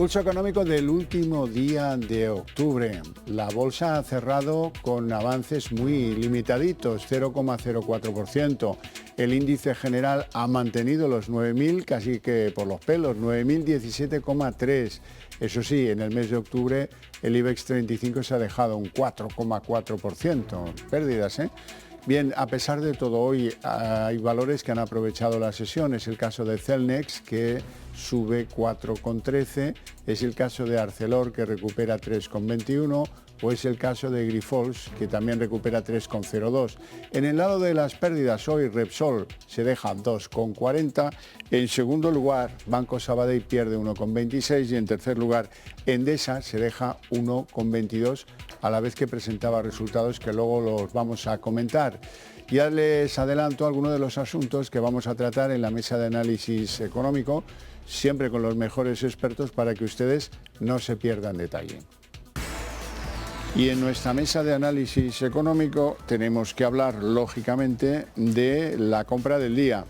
Pulso económico del último día de octubre. La bolsa ha cerrado con avances muy limitaditos, 0,04%. El índice general ha mantenido los 9.000 casi que por los pelos, 9.017,3. Eso sí, en el mes de octubre el IBEX 35 se ha dejado un 4,4%. Pérdidas, ¿eh? Bien, a pesar de todo, hoy hay valores que han aprovechado la sesión. Es el caso de Celnex, que sube 4,13, es el caso de Arcelor, que recupera 3,21, o es el caso de Grifols, que también recupera 3,02. En el lado de las pérdidas, hoy Repsol se deja 2,40. En segundo lugar, Banco Sabadell pierde 1,26 y en tercer lugar, Endesa se deja 1,22, a la vez que presentaba resultados que luego los vamos a comentar. Ya les adelanto algunos de los asuntos que vamos a tratar en la mesa de análisis económico, siempre con los mejores expertos para que ustedes no se pierdan detalle. Y en nuestra mesa de análisis económico tenemos que hablar, lógicamente, de la compra del día.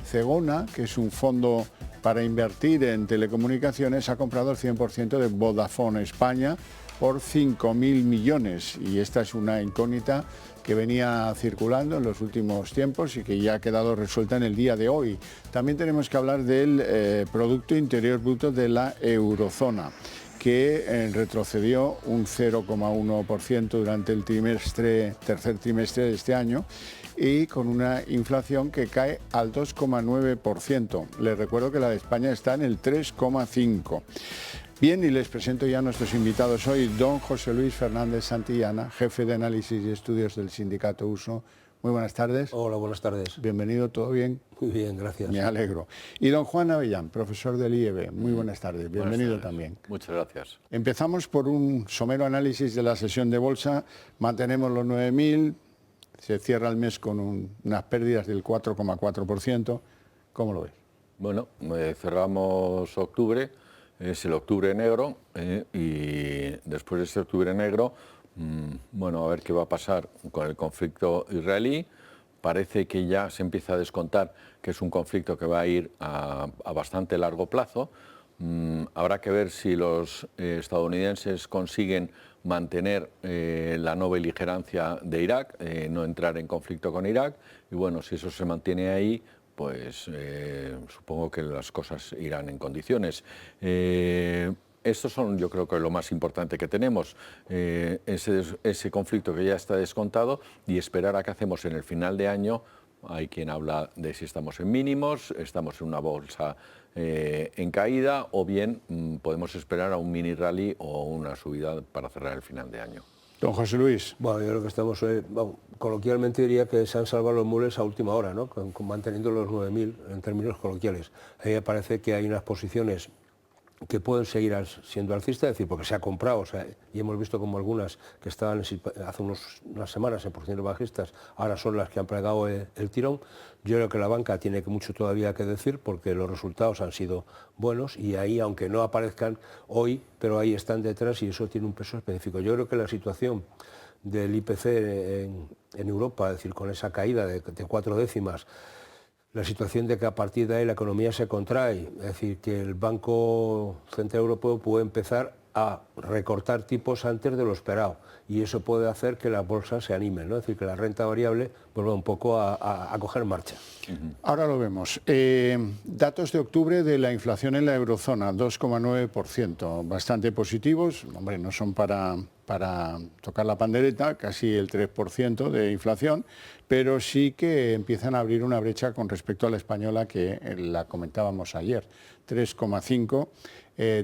Zegona, que es un fondo para invertir en telecomunicaciones, ha comprado el 100% de Vodafone España por 5.000 millones. Y esta es una incógnita que venía circulando en los últimos tiempos y que ya ha quedado resuelta en el día de hoy. También tenemos que hablar del Producto Interior Bruto de la eurozona, que retrocedió un 0,1% durante el tercer trimestre de este año y con una inflación que cae al 2,9%. Les recuerdo que la de España está en el 3,5%. Bien, y les presento ya a nuestros invitados hoy, don José Luis Fernández Santillana, jefe de análisis y estudios del sindicato USO. Muy buenas tardes. Hola, buenas tardes. Bienvenido, ¿todo bien? Muy bien, gracias. Me alegro. Y don Juan Avellán, profesor del IEB. Muy buenas tardes, bienvenido también. Muchas gracias. Empezamos por un somero análisis de la sesión de bolsa. Mantenemos los 9.000, se cierra el mes con unas pérdidas del 4,4%. ¿Cómo lo ves? Bueno, cerramos octubre, es el octubre negro, y después de este octubre negro, bueno, a ver qué va a pasar con el conflicto israelí. Parece que ya se empieza a descontar que es un conflicto que va a ir a bastante largo plazo. Habrá que ver si los estadounidenses consiguen mantener la no beligerancia de Irak, no entrar en conflicto con Irak, y bueno, si eso se mantiene ahí, pues supongo que las cosas irán en condiciones. Estos son, yo creo que lo más importante que tenemos, ese conflicto que ya está descontado y esperar a qué hacemos en el final de año. Hay quien habla de si estamos en mínimos, estamos en una bolsa en caída o bien podemos esperar a un mini rally o una subida para cerrar el final de año. Don José Luis. Bueno, yo creo que estamos, coloquialmente diría que se han salvado los muebles a última hora, ¿no? Manteniendo los 9.000 en términos coloquiales. A mí me parece que hay unas posiciones que pueden seguir siendo alcistas, es decir, porque se ha comprado, y hemos visto como algunas que estaban hace unas semanas en posiciones bajistas, ahora son las que han plegado el tirón. Yo creo que la banca tiene mucho todavía que decir porque los resultados han sido buenos y ahí, aunque no aparezcan hoy, pero ahí están detrás y eso tiene un peso específico. Yo creo que la situación del IPC en Europa, es decir, con esa caída de 4 décimas, la situación de que a partir de ahí la economía se contrae, es decir, que el Banco Central Europeo puede empezar a recortar tipos antes de lo esperado y eso puede hacer que las bolsas se animen, ¿no? Es decir, que la renta variable vuelva un poco a coger marcha. Ahora lo vemos. Datos de octubre de la inflación en la eurozona, 2,9%, bastante positivos. Hombre, no son para tocar la pandereta, casi el 3% de inflación, pero sí que empiezan a abrir una brecha con respecto a la española que la comentábamos ayer, 3,5%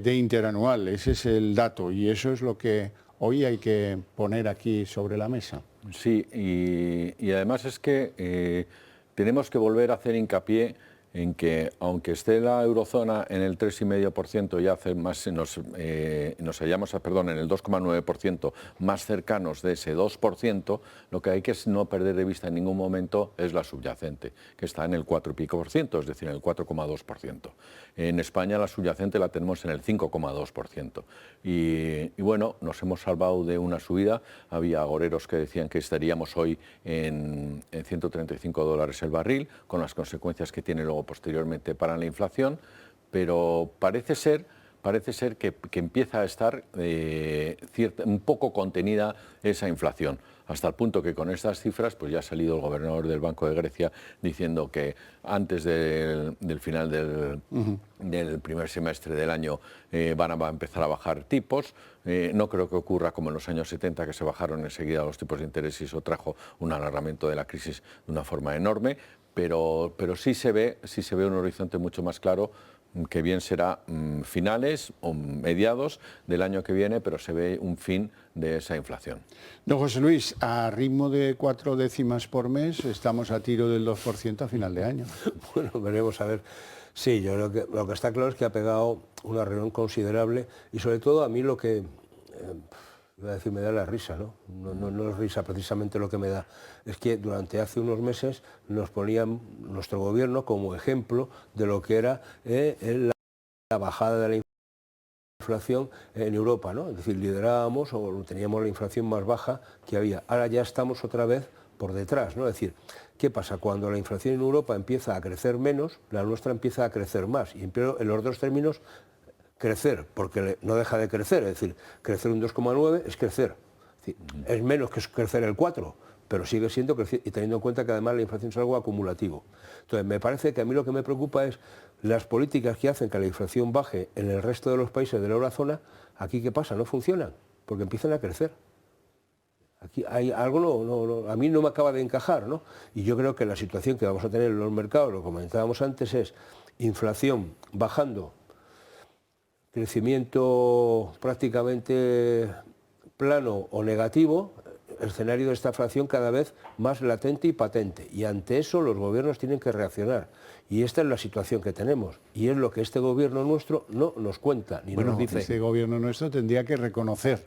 de interanual. Ese es el dato y eso es lo que hoy hay que poner aquí sobre la mesa. Sí, y además es que tenemos que volver a hacer hincapié en que, aunque esté la eurozona en el 3,5%, ya hace más nos hallamos en el 2,9%, más cercanos de ese 2%, lo que hay que no perder de vista en ningún momento es la subyacente, que está en el 4 y pico por ciento, es decir, en el 4,2%. En España la subyacente la tenemos en el 5,2%. Y bueno, nos hemos salvado de una subida. Había agoreros que decían que estaríamos hoy en $135 el barril, con las consecuencias que tiene luego posteriormente para la inflación, pero parece ser parece ser que empieza a estar un poco contenida esa inflación, hasta el punto que con estas cifras pues ya ha salido el gobernador del Banco de Grecia diciendo que antes del final del primer semestre del año van a empezar a bajar tipos. No creo que ocurra como en los años 70, que se bajaron enseguida los tipos de interés y eso trajo un alargamiento de la crisis de una forma enorme, pero sí se ve un horizonte mucho más claro, que bien será finales o mediados del año que viene, pero se ve un fin de esa inflación. Don José Luis, a ritmo de 4 décimas por mes estamos a tiro del 2% a final de año. Bueno, veremos a ver. Sí, yo creo que lo que está claro es que ha pegado una reunión considerable y sobre todo a mí lo que, iba a decir, me da la risa, ¿no? No es risa precisamente lo que me da, es que durante hace unos meses nos ponían nuestro gobierno como ejemplo de lo que era la bajada de la inflación en Europa, ¿no? Es decir, liderábamos o teníamos la inflación más baja que había. Ahora ya estamos otra vez por detrás, ¿no? Es decir, ¿qué pasa? Cuando la inflación en Europa empieza a crecer menos, la nuestra empieza a crecer más. Y en los dos términos, crecer, porque no deja de crecer, es decir, crecer un 2,9 es crecer. Es decir, es menos que crecer el 4, pero sigue siendo crecer, y teniendo en cuenta que además la inflación es algo acumulativo. Entonces, me parece que a mí lo que me preocupa es las políticas que hacen que la inflación baje en el resto de los países de la eurozona. Aquí, ¿qué pasa? No funcionan, porque empiezan a crecer. Aquí hay algo, a mí no me acaba de encajar, ¿no? Y yo creo que la situación que vamos a tener en los mercados, lo comentábamos antes, es inflación bajando, crecimiento prácticamente plano o negativo, escenario de esta inflación cada vez más latente y patente. Y ante eso los gobiernos tienen que reaccionar. Y esta es la situación que tenemos. Y es lo que este gobierno nuestro no nos cuenta, ni nos dice. Este gobierno nuestro tendría que reconocer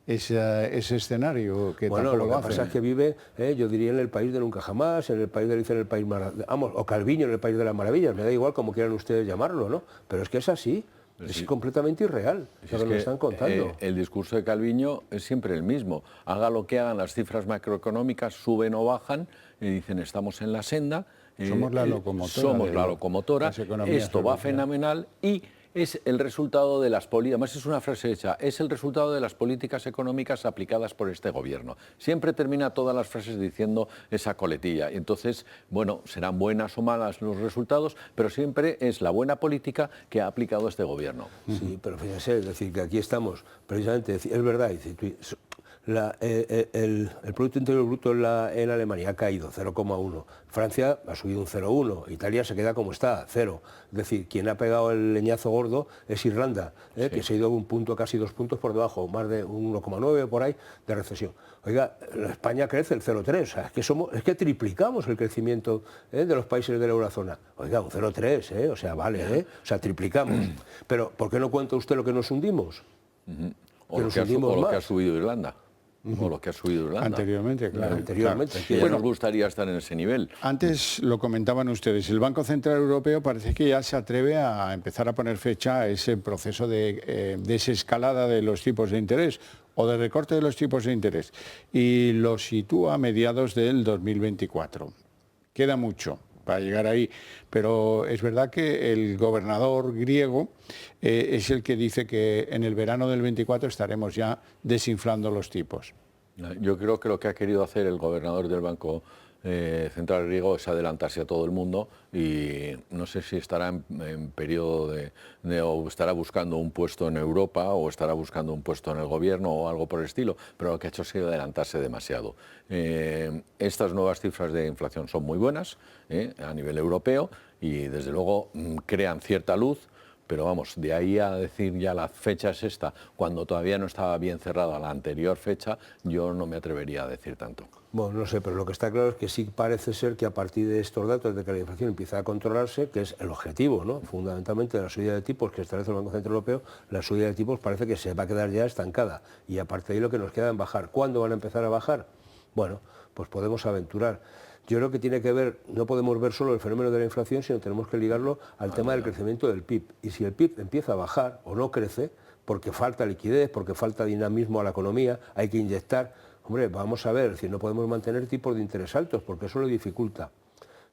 ese escenario que bueno, tampoco lo que pasa es que vive, yo diría, en el país de nunca jamás, en el país de Alicia, en el país, vamos, o Calviño en el país de las maravillas, me da igual como quieran ustedes llamarlo, ¿no? Pero es que es así. Es completamente irreal lo que nos están contando. El discurso de Calviño es siempre el mismo. Haga lo que hagan, las cifras macroeconómicas suben o bajan, y dicen estamos en la senda. Somos la locomotora. Somos la locomotora. Esto va fenomenal y es el resultado de las políticas, además es una frase hecha, es el resultado de las políticas económicas aplicadas por este gobierno. Siempre termina todas las frases diciendo esa coletilla. Entonces, bueno, serán buenas o malas los resultados, pero siempre es la buena política que ha aplicado este gobierno. Sí, pero fíjense, es decir, que aquí estamos, precisamente, es verdad, el Producto Interior Bruto en Alemania ha caído 0,1, Francia ha subido un 0,1, Italia se queda como está, 0. Es decir, quien ha pegado el leñazo gordo es Irlanda, sí, que se ha ido un punto, casi 2 puntos por debajo, más de 1,9 por ahí de recesión. Oiga, España crece el 0,3, o sea, es que triplicamos el crecimiento de los países de la eurozona. Oiga, un 0,3, o sea, vale, o sea, triplicamos. Pero, ¿por qué no cuenta usted lo que nos hundimos? O lo que ha subido Irlanda. O lo que ha subido Irlanda. Anteriormente, claro. Anteriormente. Claro. Bueno, nos gustaría estar en ese nivel. Antes lo comentaban ustedes, el Banco Central Europeo parece que ya se atreve a empezar a poner fecha a ese proceso de desescalada de los tipos de interés o de recorte de los tipos de interés y lo sitúa a mediados del 2024. Queda mucho para llegar ahí, pero es verdad que el gobernador griego es el que dice que en el verano del 24 estaremos ya desinflando los tipos. Yo creo que lo que ha querido hacer el gobernador del Banco Central griego es adelantarse a todo el mundo y no sé si estará en periodo o estará buscando un puesto en Europa o estará buscando un puesto en el gobierno o algo por el estilo, pero lo que ha hecho ha sido adelantarse demasiado. Estas nuevas cifras de inflación son muy buenas a nivel europeo y desde luego crean cierta luz. Pero vamos, de ahí a decir ya la fecha es esta, cuando todavía no estaba bien cerrada la anterior fecha, yo no me atrevería a decir tanto. Bueno, no sé, pero lo que está claro es que sí parece ser que a partir de estos datos de que la inflación empieza a controlarse, que es el objetivo, ¿no? Fundamentalmente de la subida de tipos que establece el Banco Central Europeo, la subida de tipos parece que se va a quedar ya estancada. Y a partir de ahí lo que nos queda es bajar. ¿Cuándo van a empezar a bajar? Bueno, pues podemos aventurar. Yo creo que tiene que ver, no podemos ver solo el fenómeno de la inflación, sino tenemos que ligarlo al tema del crecimiento del PIB. Y si el PIB empieza a bajar o no crece, porque falta liquidez, porque falta dinamismo a la economía, hay que inyectar, hombre, vamos a ver, si no podemos mantener tipos de interés altos, porque eso lo dificulta.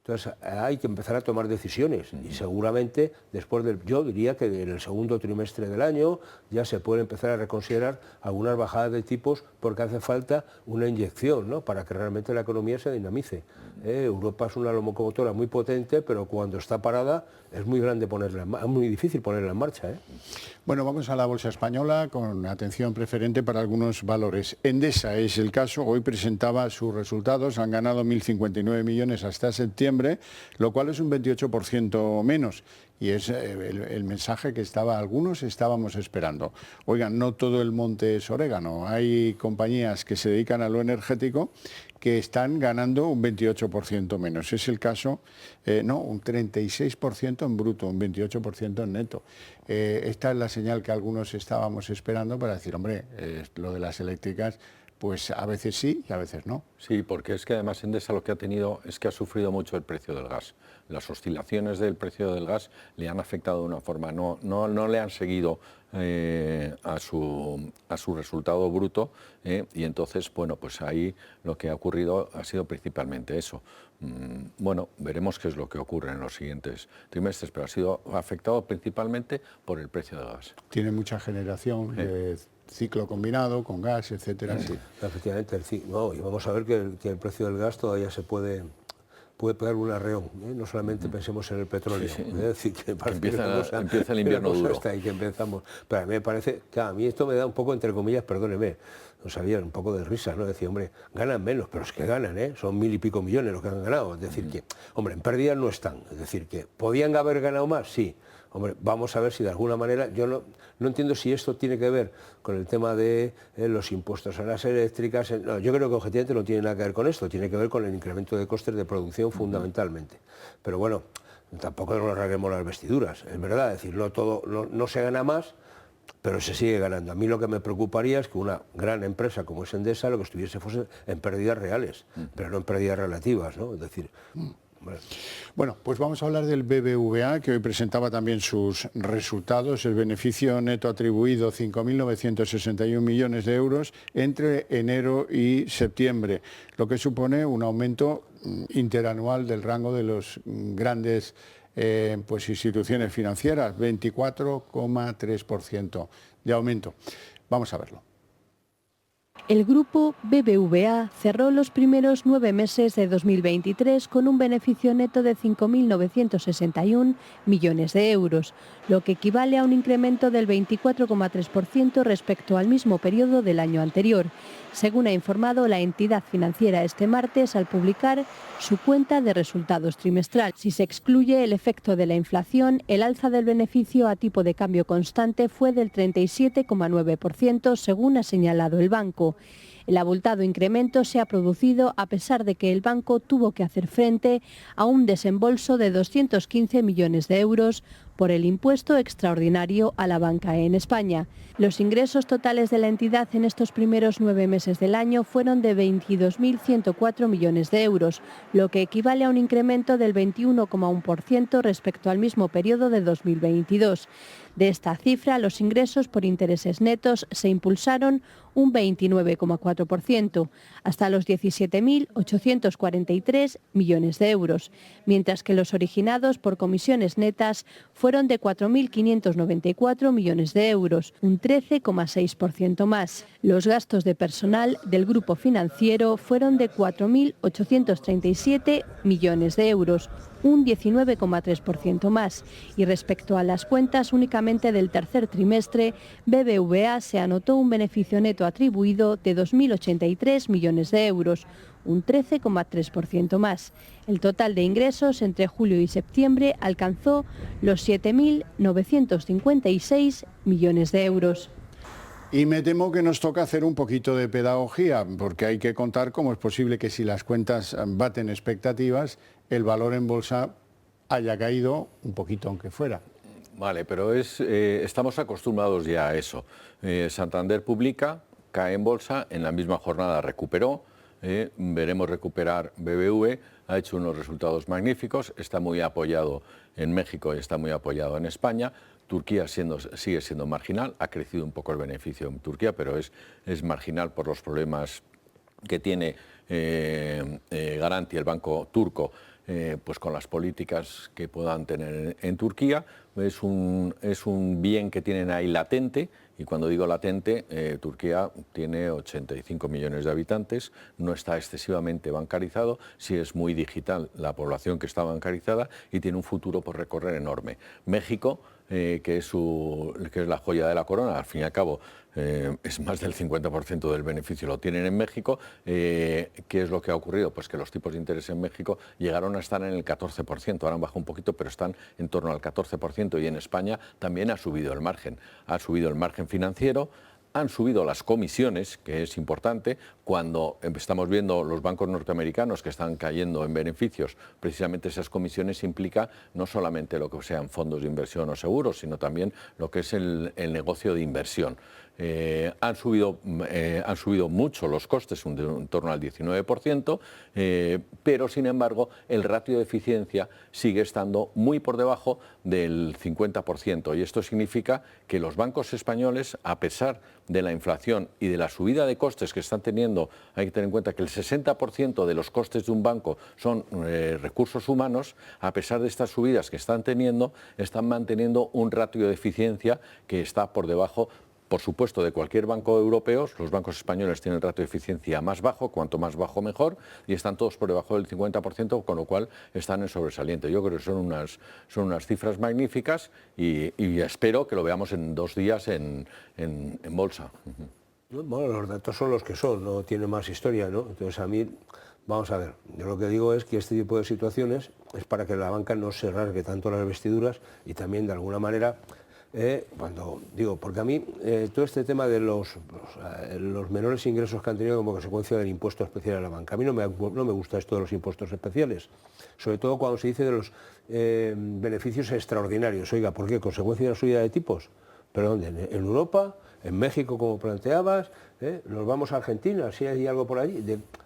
Entonces hay que empezar a tomar decisiones y seguramente después yo diría que en el segundo trimestre del año ya se puede empezar a reconsiderar algunas bajadas de tipos porque hace falta una inyección, ¿no?, para que realmente la economía se dinamice. Europa es una locomotora muy potente, pero cuando está parada es muy muy difícil ponerla en marcha. Bueno, vamos a la bolsa española con atención preferente para algunos valores. Endesa es el caso, hoy presentaba sus resultados, han ganado 1.059 millones hasta septiembre, lo cual es un 28% menos. Y es el mensaje que algunos estábamos esperando. Oigan, no todo el monte es orégano. Hay compañías que se dedican a lo energético que están ganando un 28% menos. Es el caso, un 36% en bruto, un 28% en neto. Esta es la señal que algunos estábamos esperando para decir, hombre, lo de las eléctricas, pues a veces sí y a veces no. Sí, porque es que además Endesa lo que ha tenido es que ha sufrido mucho el precio del gas. Las oscilaciones del precio del gas le han afectado de una forma, no le han seguido a su resultado bruto, y entonces, bueno, pues ahí lo que ha ocurrido ha sido principalmente eso. Bueno, veremos qué es lo que ocurre en los siguientes trimestres, pero ha sido afectado principalmente por el precio del gas. Tiene mucha generación de ciclo combinado con gas, etcétera. Sí, efectivamente, y vamos a ver que el precio del gas todavía se puede pegar un arreón, no solamente pensemos en el petróleo. Sí. Es decir, que empieza el invierno duro. Hasta ahí que empezamos. Pero a mí me parece, a mí esto me da un poco, entre comillas, perdóneme, no sabía, un poco de risa, ¿no? Decir, hombre, ganan menos, pero es que ganan, son 1.000 y pico millones los que han ganado. Es decir, que, hombre, en pérdidas no están. Es decir, que ¿podían haber ganado más? Sí. Hombre, vamos a ver si de alguna manera, yo no entiendo si esto tiene que ver con el tema de los impuestos a las eléctricas. No, yo creo que objetivamente no tiene nada que ver con esto, tiene que ver con el incremento de costes de producción fundamentalmente. Pero bueno, tampoco nos rasguemos las vestiduras, es verdad, es decir, no se gana más, pero se sigue ganando. A mí lo que me preocuparía es que una gran empresa como es Endesa lo que estuviese fuese en pérdidas reales, pero no en pérdidas relativas, ¿no? Es decir... Bueno, pues vamos a hablar del BBVA, que hoy presentaba también sus resultados. El beneficio neto atribuido, 5.961 millones de euros entre enero y septiembre, lo que supone un aumento interanual del rango de los grandes instituciones financieras, 24,3% de aumento. Vamos a verlo. El grupo BBVA cerró los primeros 9 meses de 2023 con un beneficio neto de 5.961 millones de euros, lo que equivale a un incremento del 24,3% respecto al mismo periodo del año anterior, según ha informado la entidad financiera este martes al publicar su cuenta de resultados trimestral. Si se excluye el efecto de la inflación, el alza del beneficio a tipo de cambio constante fue del 37,9%, según ha señalado el banco. El abultado incremento se ha producido a pesar de que el banco tuvo que hacer frente a un desembolso de 215 millones de euros por el impuesto extraordinario a la banca en España. Los ingresos totales de la entidad en estos primeros 9 meses del año fueron de 22.104 millones de euros, lo que equivale a un incremento del 21,1% respecto al mismo periodo de 2022. De esta cifra, los ingresos por intereses netos se impulsaron un 29,4%, hasta los 17.843 millones de euros, mientras que los originados por comisiones netas fueron de 4.594 millones de euros, un 13,6% más. Los gastos de personal del grupo financiero fueron de 4.837 millones de euros, un 19,3% más. Y respecto a las cuentas únicamente del tercer trimestre, BBVA se anotó un beneficio neto atribuido de 2.083 millones de euros, un 13,3% más. El total de ingresos entre julio y septiembre alcanzó los 7.956 millones de euros. Y me temo que nos toca hacer un poquito de pedagogía, porque hay que contar cómo es posible que si las cuentas baten expectativas, el valor en bolsa haya caído un poquito aunque fuera. Vale, pero estamos acostumbrados ya a eso. Santander publica, cae en bolsa, en la misma jornada recuperó, veremos recuperar BBV, ha hecho unos resultados magníficos, está muy apoyado en México y está muy apoyado en España. Turquía sigue siendo marginal, ha crecido un poco el beneficio en Turquía, pero es marginal por los problemas que tiene Garanti, el banco turco, pues con las políticas que puedan tener en Turquía. Es un bien que tienen ahí latente, y cuando digo latente, Turquía tiene 85 millones de habitantes, no está excesivamente bancarizado, sí es muy digital la población que está bancarizada y tiene un futuro por recorrer enorme. México, que es la joya de la corona, al fin y al cabo es más del 50% del beneficio lo tienen en México. ¿Qué es lo que ha ocurrido? Pues que los tipos de interés en México llegaron a estar en el 14%, ahora han bajado un poquito, pero están en torno al 14%, y en España también ha subido el margen financiero. Han subido las comisiones, que es importante, cuando estamos viendo los bancos norteamericanos que están cayendo en beneficios. Precisamente esas comisiones implican no solamente lo que sean fondos de inversión o seguros, sino también lo que es el negocio de inversión. Han subido mucho los costes, en torno al 19%, pero sin embargo el ratio de eficiencia sigue estando muy por debajo del 50%, y esto significa que los bancos españoles, a pesar de la inflación y de la subida de costes que están teniendo, hay que tener en cuenta que el 60% de los costes de un banco son recursos humanos. A pesar de estas subidas que están teniendo, están manteniendo un ratio de eficiencia que está por debajo, por supuesto, de cualquier banco europeo. Los bancos españoles tienen el ratio de eficiencia más bajo, cuanto más bajo mejor, y están todos por debajo del 50%, con lo cual están en sobresaliente. Yo creo que son unas cifras magníficas, y espero que lo veamos en 2 días en bolsa. Bueno, los datos son los que son, no tiene más historia, ¿no? Entonces a mí, vamos a ver, yo lo que digo es que este tipo de situaciones es para que la banca no se rasgue tanto las vestiduras, y también de alguna manera, porque a mí todo este tema de los menores ingresos que han tenido como consecuencia del impuesto especial a la banca, a mí no me gusta esto de los impuestos especiales, sobre todo cuando se dice de los beneficios extraordinarios. Oiga, ¿por qué? ¿Consecuencia de la subida de tipos? ¿Pero dónde? ¿En Europa? ¿En México, como planteabas? ¿Nos vamos a Argentina? ¿Si hay algo por allí?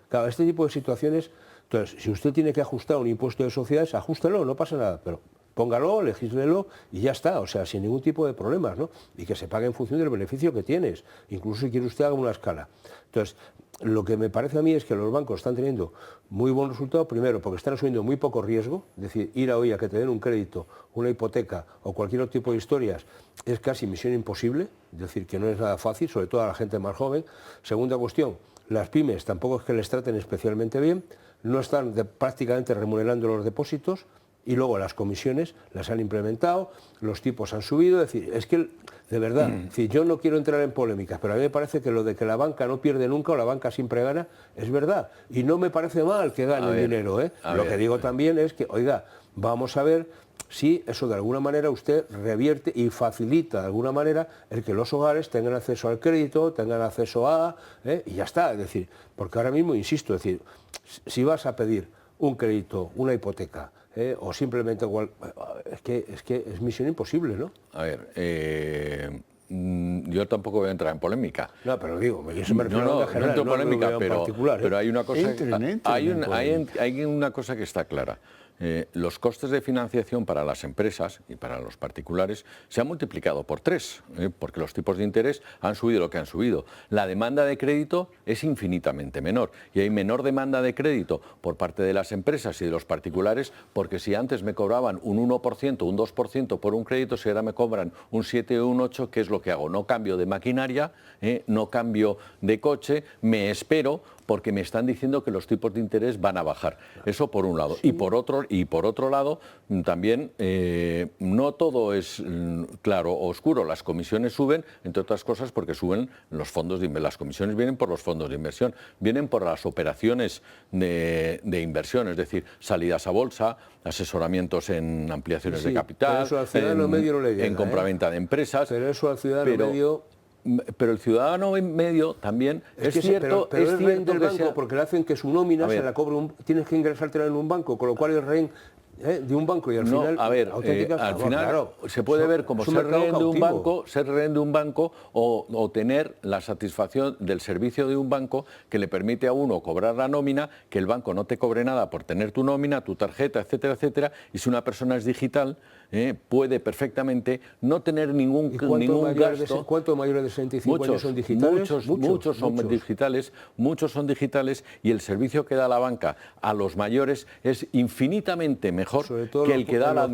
Claro, este tipo de situaciones. Entonces, si usted tiene que ajustar un impuesto de sociedades, ajústelo, no pasa nada, pero póngalo, legíslelo y ya está, o sea, sin ningún tipo de problemas, ¿no? Y que se pague en función del beneficio que tienes, incluso si quiere usted haga una escala. Entonces, lo que me parece a mí es que los bancos están teniendo muy buen resultado, primero porque están asumiendo muy poco riesgo, es decir, ir a hoy a que te den un crédito, una hipoteca o cualquier otro tipo de historias es casi misión imposible, es decir, que no es nada fácil, sobre todo a la gente más joven. Segunda cuestión, las pymes tampoco es que les traten especialmente bien, no están prácticamente remunerando los depósitos, y luego las comisiones las han implementado, los tipos han subido. Es decir, es que, de verdad, yo no quiero entrar en polémicas, pero a mí me parece que lo de que la banca no pierde nunca o la banca siempre gana, es verdad. Y no me parece mal que gane dinero, ¿eh? Lo que digo también es que, oiga, vamos a ver si eso de alguna manera usted revierte y facilita de alguna manera el que los hogares tengan acceso al crédito, tengan acceso y ya está. Es decir, porque ahora mismo, insisto, es decir, si vas a pedir un crédito, una hipoteca, o simplemente es que es misión imposible, ¿no? A ver, yo tampoco voy a entrar en polémica. No, pero digo, yo me refiero a general, no entro en polémica, en particular, pero hay una cosa, hay una cosa que está clara. Los costes de financiación para las empresas y para los particulares se han multiplicado por 3, porque los tipos de interés han subido lo que han subido. La demanda de crédito es infinitamente menor, y hay menor demanda de crédito por parte de las empresas y de los particulares, porque si antes me cobraban un 1%, un 2% por un crédito, si ahora me cobran un 7 o un 8, ¿qué es lo que hago? No cambio de maquinaria, no cambio de coche, me espero, porque me están diciendo que los tipos de interés van a bajar. Eso por un lado. Sí. Y por otro lado, también no todo es claro o oscuro. Las comisiones suben, entre otras cosas, porque suben los fondos de inversión. Las comisiones vienen por los fondos de inversión, vienen por las operaciones de inversión, es decir, salidas a bolsa, asesoramientos en ampliaciones de capital, eso al ciudadano medio no le llega, en compraventa de empresas. Pero eso al ciudadano medio... Pero el ciudadano en medio también es cierto, pero es cierto del banco, porque le hacen que su nómina se la cobre tienes que ingresártela en un banco, con lo cual el rehén de un banco y al final... A ver, al final claro, se puede ver como ser rehén de un banco o tener la satisfacción del servicio de un banco que le permite a uno cobrar la nómina, que el banco no te cobre nada por tener tu nómina, tu tarjeta, etcétera, etcétera, y si una persona es digital, puede perfectamente no tener ningún gasto. ¿Cuántos mayores de 65 años son digitales? Muchos son digitales y el servicio que da la banca a los mayores es infinitamente mejor que el que da la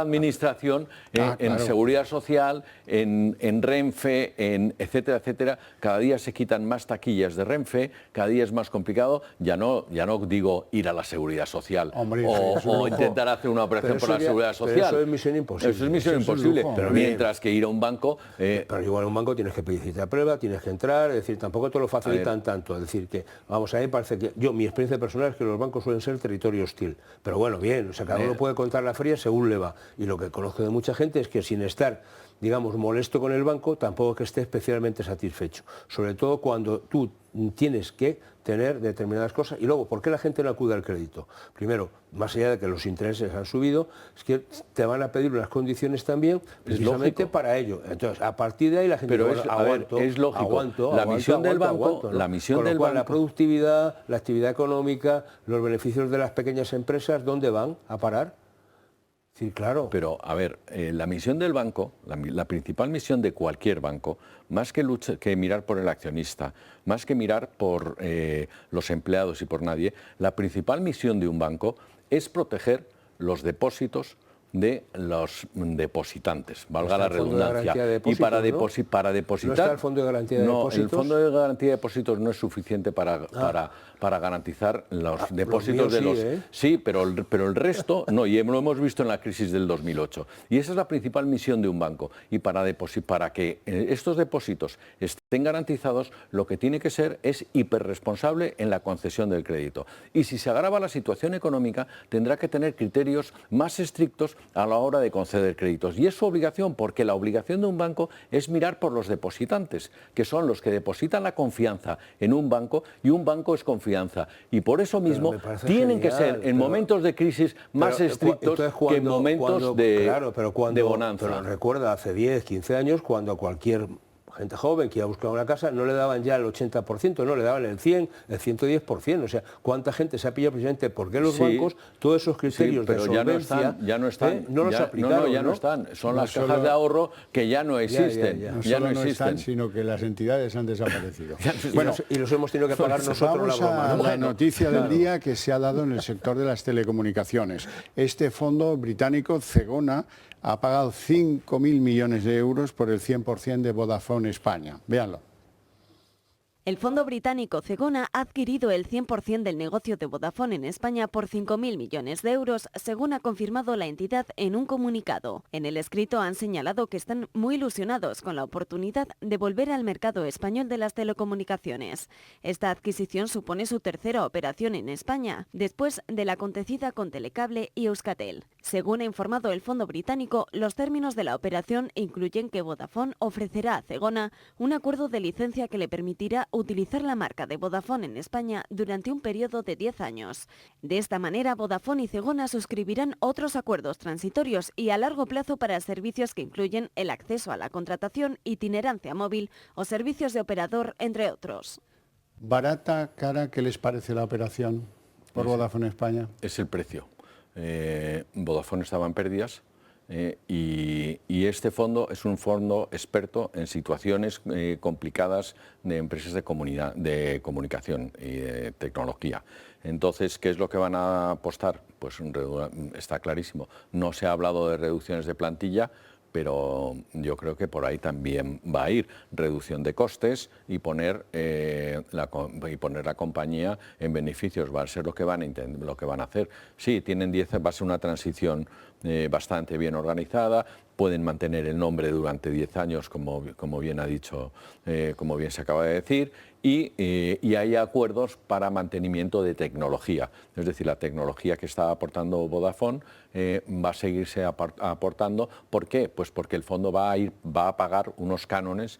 administración, en seguridad social, en Renfe, etcétera, etcétera. Cada día se quitan más taquillas de Renfe, cada día es más complicado. Ya no digo ir a la seguridad social o intentar hacer una operación por la seguridad social. Pero eso es misión imposible. Eso es misión imposible. Pero mientras que ir a un banco... pero igual a un banco tienes que pedir cita de prueba, tienes que entrar, es decir, tampoco te lo facilitan tanto. Es decir, que, vamos, a mí me parece que... mi experiencia personal es que los bancos suelen ser territorio hostil. Pero bueno, bien, o sea, cada uno puede contar la feria según le va. Y lo que conozco de mucha gente es que sin estar, digamos, molesto con el banco, tampoco que esté especialmente satisfecho. Sobre todo cuando tú tienes que tener determinadas cosas. Y luego, ¿por qué la gente no acude al crédito? Primero, más allá de que los intereses han subido, es que te van a pedir unas condiciones también precisamente para ello. Entonces, a partir de ahí la gente dice, es lógico. La misión del banco, la productividad, la actividad económica, los beneficios de las pequeñas empresas, ¿dónde van a parar? Sí, claro. Pero, a ver, la misión del banco, la principal misión de cualquier banco, más que mirar por el accionista, más que mirar por los empleados y por nadie, la principal misión de un banco es proteger los depósitos de los depositantes, valga la redundancia. Y para depositar... ¿No está el Fondo de Garantía de Depósitos? El Fondo de Garantía de Depósitos no es suficiente para garantizar los depósitos de los... Sí, pero el resto no, y lo hemos visto en la crisis del 2008. Y esa es la principal misión de un banco. Y para que estos depósitos estén garantizados, lo que tiene que ser es hiperresponsable en la concesión del crédito. Y si se agrava la situación económica, tendrá que tener criterios más estrictos a la hora de conceder créditos. Y es su obligación, porque la obligación de un banco es mirar por los depositantes, que son los que depositan la confianza en un banco, y un banco es confianza. Y por eso mismo tienen que ser en momentos de crisis más estrictos que en momentos de bonanza. Pero recuerda, hace 10, 15 años, cuando cualquier gente joven que iba a buscar una casa, no le daban ya el 80%, no le daban el 100, el 110%. O sea, ¿cuánta gente se ha pillado precisamente? Porque los bancos, todos esos criterios de solvencia, ya no están, no los aplicaron. No están. Son las cajas de ahorro que ya no existen. Ya no existen, sino que las entidades han desaparecido. Bueno, y los hemos tenido que pagar nosotros. Vamos a la noticia del día que se ha dado en el sector de las telecomunicaciones. Este fondo británico, Zegona, ha pagado 5.000 millones de euros por el 100% de Vodafone España. Véanlo. El fondo británico Zegona ha adquirido el 100% del negocio de Vodafone en España por 5.000 millones de euros, según ha confirmado la entidad en un comunicado. En el escrito han señalado que están muy ilusionados con la oportunidad de volver al mercado español de las telecomunicaciones. Esta adquisición supone su tercera operación en España, después de la acontecida con Telecable y Euskaltel. Según ha informado el fondo británico, los términos de la operación incluyen que Vodafone ofrecerá a Zegona un acuerdo de licencia que le permitirá utilizar la marca de Vodafone en España durante un periodo de 10 años. De esta manera, Vodafone y Zegona suscribirán otros acuerdos transitorios y a largo plazo para servicios que incluyen el acceso a la contratación, itinerancia móvil o servicios de operador, entre otros. ¿Barata, cara, qué les parece la operación por Vodafone España? Es el precio. Vodafone estaba en pérdidas. Y este fondo es un fondo experto en situaciones complicadas de empresas de comunicación y de tecnología. Entonces, ¿qué es lo que van a apostar? Pues está clarísimo. No se ha hablado de reducciones de plantilla, pero yo creo que por ahí también va a ir reducción de costes y poner la compañía en beneficios. Va a ser lo que van a hacer. Sí, tienen 10, va a ser una transición bastante bien organizada. Pueden mantener el nombre durante 10 años, como bien ha dicho, como bien se acaba de decir, y hay acuerdos para mantenimiento de tecnología. Es decir, la tecnología que está aportando Vodafone va a seguirse aportando. ¿Por qué? Pues porque el fondo va a pagar unos cánones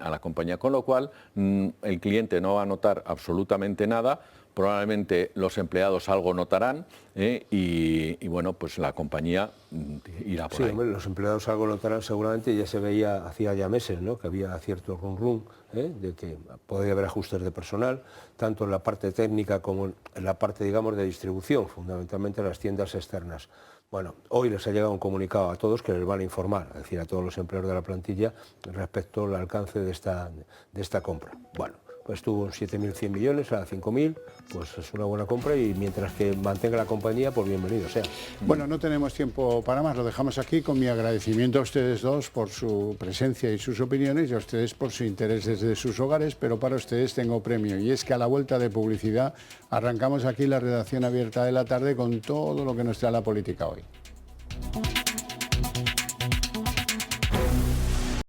a la compañía, con lo cual el cliente no va a notar absolutamente nada, probablemente los empleados algo notarán, y bueno, pues la compañía irá por Sí, ahí. hombre, los empleados algo notarán seguramente, ya se veía hacía ya meses, ¿no?, que había cierto rum de que podía haber ajustes de personal, tanto en la parte técnica como en la parte, digamos, de distribución, fundamentalmente en las tiendas externas. Bueno, hoy les ha llegado un comunicado a todos que les van a informar, es decir, a todos los empleados de la plantilla, respecto al alcance de esta compra. Bueno, pues tuvo 7.100 millones a 5.000, pues es una buena compra, y mientras que mantenga la compañía, pues bienvenido sea. Bueno, no tenemos tiempo para más, lo dejamos aquí con mi agradecimiento a ustedes dos por su presencia y sus opiniones, y a ustedes por su interés desde sus hogares, pero para ustedes tengo premio, y es que a la vuelta de publicidad arrancamos aquí la redacción abierta de la tarde con todo lo que nos trae la política hoy.